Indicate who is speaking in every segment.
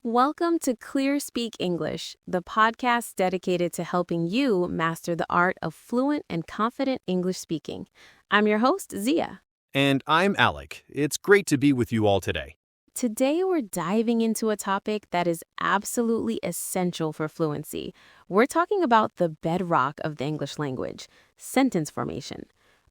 Speaker 1: Welcome to ClearSpeak English, the podcast dedicated to helping you master the art of fluent and confident English speaking. I'm your host, Zia.
Speaker 2: And I'm Alec. It's great to be with you all today.
Speaker 1: Today, we're diving into a topic that is absolutely essential for fluency. We're talking about the bedrock of the English language, sentence formation.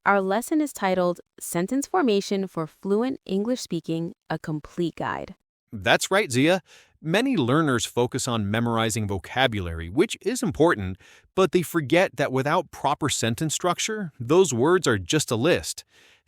Speaker 1: Our lesson is titled Sentence Formation for Fluent English Speaking, a Complete Guide.
Speaker 2: That's right, Zia. Many learners focus on memorizing vocabulary, which is important, but they forget that without proper sentence structure, those words are just a list.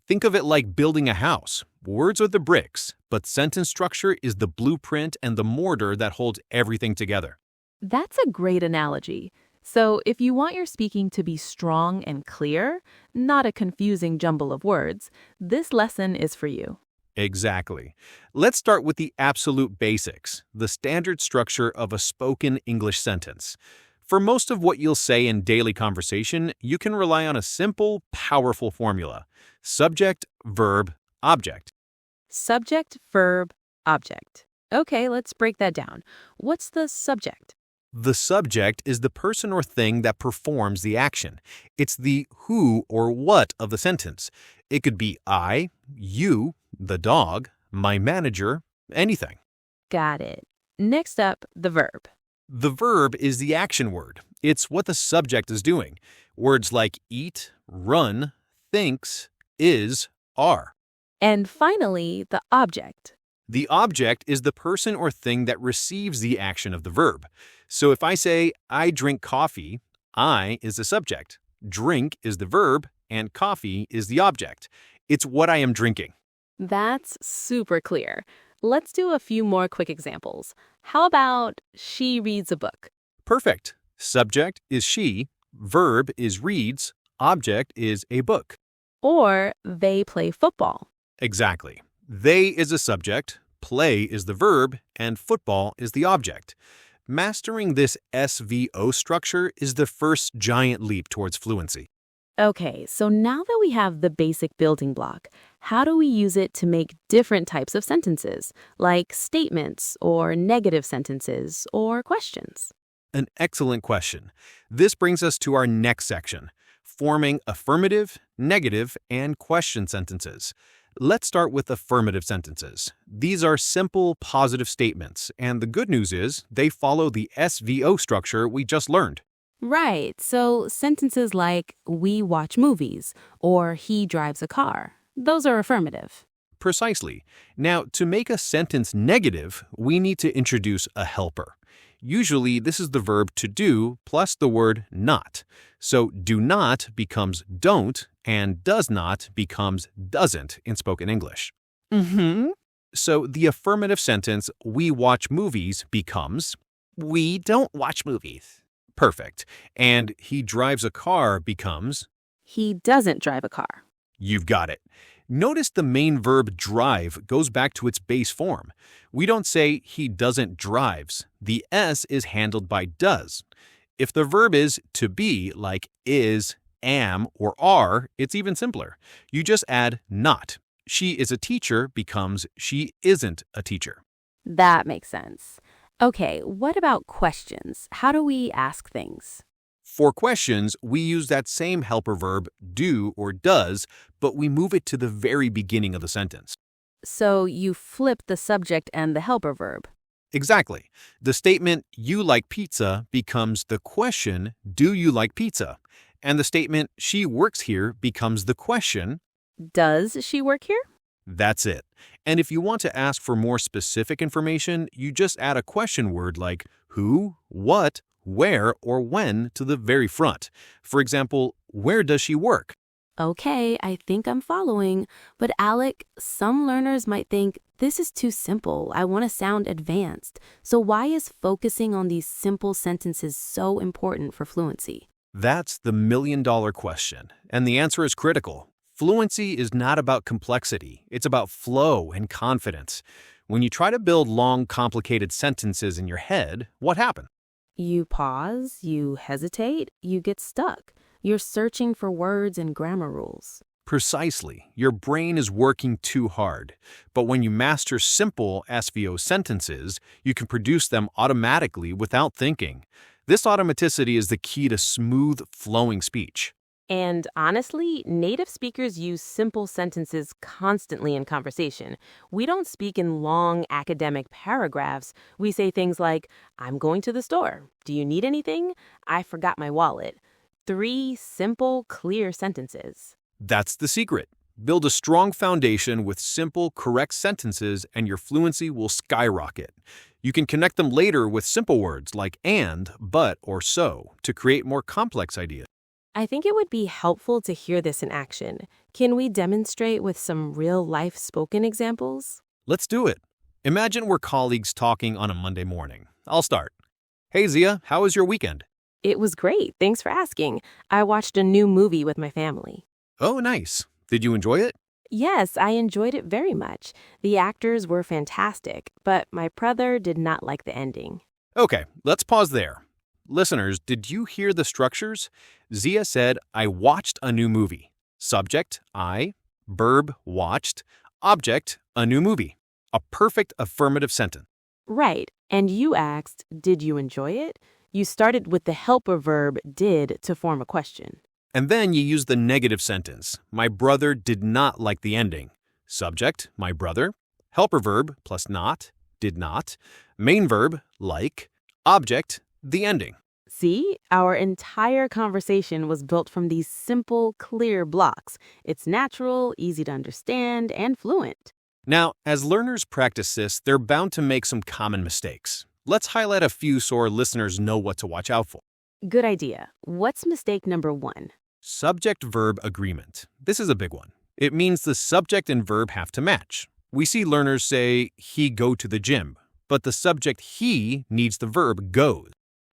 Speaker 2: Think of it like building a house. Words are the bricks, but sentence structure is the blueprint and the mortar that holds everything together.
Speaker 3: That's a great analogy. So, if you want your speaking to be strong and clear, not a confusing jumble of words, this lesson is for you.
Speaker 2: Exactly. Let's start with the absolute basics, the standard structure of a spoken English sentence. For most of what you'll say in daily conversation, you can rely on a simple, powerful formula: subject, verb, object.
Speaker 3: Subject, verb, object. Okay, let's break that down. What's the subject?
Speaker 2: The subject is the person or thing that performs the action. It's the who or what of the sentence. It could be I, you, the dog, my manager, anything.
Speaker 3: Got it. Next up, the verb.
Speaker 2: The verb is the action word. It's what the subject is doing. Words like eat, run, thinks, is, are.
Speaker 3: And finally, the object.
Speaker 2: The object is the person or thing that receives the action of the verb. So if I say, I drink coffee, I is the subject, drink is the verb, and coffee is the object. It's what I am drinking.
Speaker 3: That's super clear. Let's do a few more quick examples. How about she reads a book?
Speaker 2: Perfect. Subject is she, verb is reads, object is a book.
Speaker 3: Or they play football.
Speaker 2: Exactly. They is a subject, play is the verb, and football is the object. Mastering this SVO structure is the first giant leap towards fluency.
Speaker 3: Okay, so now that we have the basic building block, how do we use it to make different types of sentences, like statements or negative sentences or questions?
Speaker 2: An excellent question. This brings us to our next section, forming affirmative, negative, and question sentences. Let's start with affirmative sentences. These are simple, positive statements, and the good news is they follow the SVO structure we just learned.
Speaker 1: Right, so sentences like, we watch movies, or he drives a car. Those are affirmative.
Speaker 2: Precisely. Now, to make a sentence negative, we need to introduce a helper. Usually, this is the verb to do plus the word not. So, do not becomes don't, and does not becomes doesn't in spoken English. So, the affirmative sentence, we watch movies, becomes, we don't watch movies. Perfect. And he drives a car becomes,
Speaker 1: He doesn't drive a car.
Speaker 2: you've got it. Notice the main verb drive goes back to its base form. We don't say he doesn't drives. The S is handled by does. If the verb is to be, like is, am, or are, it's even simpler. You just add not. She is a teacher becomes she isn't a teacher.
Speaker 1: That makes sense. Okay, what about questions? How do we ask things?
Speaker 2: For questions, we use that same helper verb do or does, but we move it to the very beginning of the sentence.
Speaker 1: So you flip the subject and the helper verb.
Speaker 2: Exactly. The statement, you like pizza, becomes the question, do you like pizza? And the statement, she works here, becomes the question,
Speaker 1: Does she work here?
Speaker 2: that's it. And if you want to ask for more specific information, you just add a question word like who, what, where, or when to the very front. For example, where does she work?
Speaker 1: Okay, I think I'm following. But Alec, some learners might think, this is too simple. I want to sound advanced. So why is focusing on these simple sentences so important for fluency?
Speaker 2: That's the million-dollar question, and the answer is critical. Fluency is not about complexity. It's about flow and confidence. When you try to build long, complicated sentences in your head, what happens?
Speaker 1: You pause, you hesitate, you get stuck. You're searching for words and grammar rules.
Speaker 2: Precisely. Your brain is working too hard. But when you master simple SVO sentences, you can produce them automatically without thinking. This automaticity is the key to smooth, flowing speech.
Speaker 3: And honestly, native speakers use simple sentences constantly in conversation. We don't speak in long academic paragraphs. We say things like, I'm going to the store. Do you need anything? I forgot my wallet. 3 simple, clear sentences.
Speaker 2: That's the secret. Build a strong foundation with simple, correct sentences, and your fluency will skyrocket. You can connect them later with simple words like and, but, or so to create more complex ideas.
Speaker 3: I think it would be helpful to hear this in action. Can we demonstrate with some real-life spoken examples?
Speaker 2: Let's do it. Imagine we're colleagues talking on a Monday morning. I'll start. Hey Zia, how was your weekend?
Speaker 3: It was great. Thanks for asking. I watched a new movie with my family.
Speaker 2: Oh, nice. Did you enjoy it?
Speaker 3: Yes, I enjoyed it very much. The actors were fantastic, but my brother did not like the ending.
Speaker 2: Okay, let's pause there. Listeners, did you hear the structures? Zia said, I watched a new movie. Subject, I. Verb, watched. Object, a new movie. A perfect affirmative sentence.
Speaker 3: Right, and you asked, did you enjoy it? You started with the helper verb did to form a question.
Speaker 2: And then you use the negative sentence. My brother did not like the ending. Subject, my brother. Helper verb plus not, did not. Main verb, like. Object, the ending.
Speaker 3: See, our entire conversation was built from these simple, clear blocks. It's natural, easy to understand, and fluent.
Speaker 2: Now, as learners practice this, they're bound to make some common mistakes. Let's highlight a few so our listeners know what to watch out for.
Speaker 3: Good idea. What's mistake number 1?
Speaker 2: Subject-verb agreement. This is a big one. It means the subject and verb have to match. We see learners say, he go to the gym, but the subject he needs the verb goes.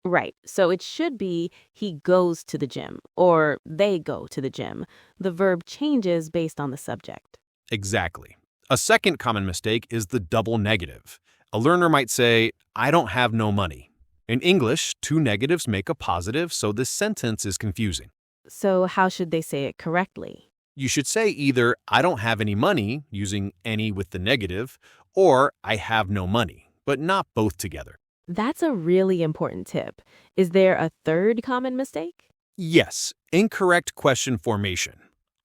Speaker 3: Right, so it should be he goes to the gym or they go to the gym. The verb changes based on the subject.
Speaker 2: Exactly. A second common mistake is the double negative. A learner might say, I don't have no money. In English, 2 negatives make a positive, so this sentence is confusing.
Speaker 3: So how should they say it correctly?
Speaker 2: You should say either I don't have any money, using any with the negative, or I have no money, but not both together.
Speaker 3: That's a really important tip. Is there a third common mistake?
Speaker 2: Yes, incorrect question formation.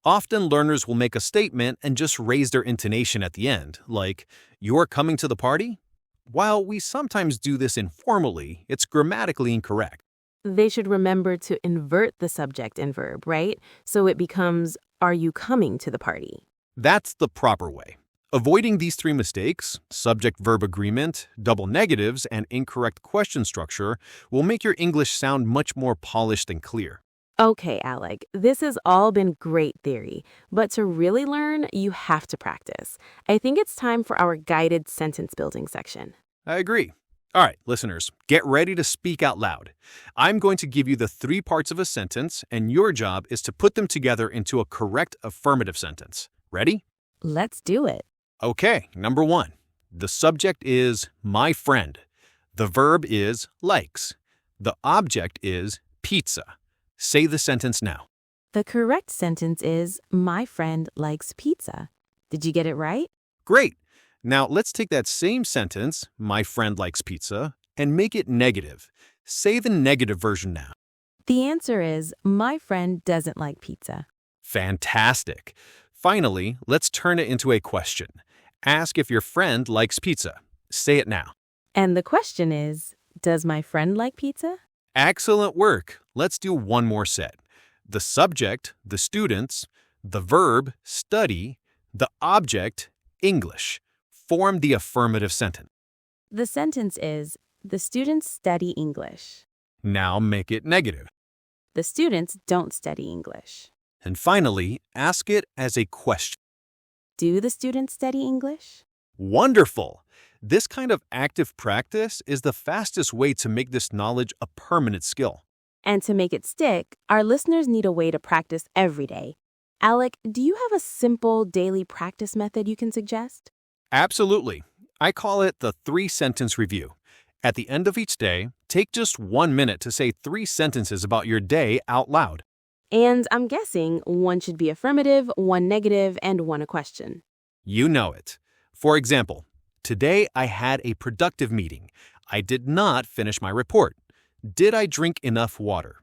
Speaker 2: Often learners will make a statement and just raise their intonation at the end, like, you're coming to the party? While we sometimes do this informally, it's grammatically incorrect.
Speaker 3: They should remember to invert the subject and verb, right? So it becomes, are you coming to the party?
Speaker 2: That's the proper way. Avoiding these 3 mistakes, subject-verb agreement, double negatives, and incorrect question structure, will make your English sound much more polished and clear.
Speaker 3: Okay, Alec, this has all been great theory, but to really learn, you have to practice. I think it's time for our guided sentence building section.
Speaker 2: I agree. All right, listeners, get ready to speak out loud. I'm going to give you the 3 parts of a sentence, and your job is to put them together into a correct affirmative sentence. Ready?
Speaker 3: Let's do it.
Speaker 2: Okay, number 1. The subject is my friend. The verb is likes. The object is pizza. Say the sentence now.
Speaker 3: The correct sentence is, my friend likes pizza. Did you get it right?
Speaker 2: Great. Now let's take that same sentence, my friend likes pizza, and make it negative. Say the negative version now.
Speaker 3: The answer is, my friend doesn't like pizza.
Speaker 2: Fantastic. Finally, let's turn it into a question. Ask if your friend likes pizza. Say it now.
Speaker 3: And the question is, does my friend like pizza?
Speaker 2: Excellent work. Let's do one more set. The subject, the students, the verb, study, the object, English. Form the affirmative sentence.
Speaker 3: The sentence is, the students study English.
Speaker 2: Now make it negative.
Speaker 3: The students don't study English.
Speaker 2: And finally, ask it as a question.
Speaker 3: Do the students study English?
Speaker 2: Wonderful! This kind of active practice is the fastest way to make this knowledge a permanent skill.
Speaker 3: And to make it stick, our listeners need a way to practice every day. Alec, do you have a simple daily practice method you can suggest?
Speaker 2: Absolutely. I call it the 3-sentence review. At the end of each day, take just 1 minute to say 3 sentences about your day out loud.
Speaker 3: And I'm guessing one should be affirmative, one negative, and one a question.
Speaker 2: You know it. For example, today I had a productive meeting. I did not finish my report. Did I drink enough water?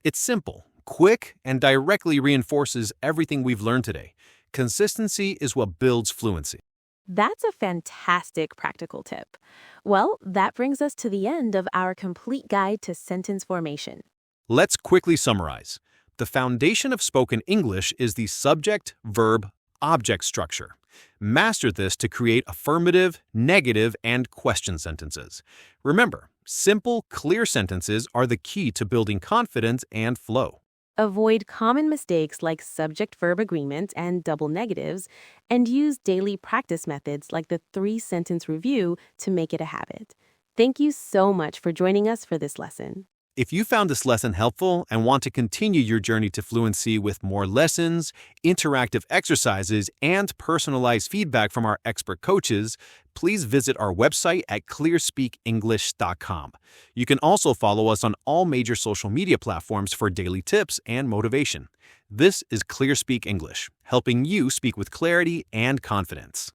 Speaker 2: It's simple, quick, and directly reinforces everything we've learned today. Consistency is what builds fluency.
Speaker 3: That's a fantastic practical tip. Well, that brings us to the end of our complete guide to sentence formation.
Speaker 2: Let's quickly summarize. The foundation of spoken English is the subject, verb, object structure. Master this to create affirmative, negative, and question sentences. Remember, simple, clear sentences are the key to building confidence and flow.
Speaker 3: Avoid common mistakes like subject-verb agreement and double negatives, and use daily practice methods like the 3-sentence review to make it a habit. Thank you so much for joining us for this lesson.
Speaker 2: If you found this lesson helpful and want to continue your journey to fluency with more lessons, interactive exercises, and personalized feedback from our expert coaches, please visit our website at clearspeakenglish.com. You can also follow us on all major social media platforms for daily tips and motivation. This is ClearSpeak English, helping you speak with clarity and confidence.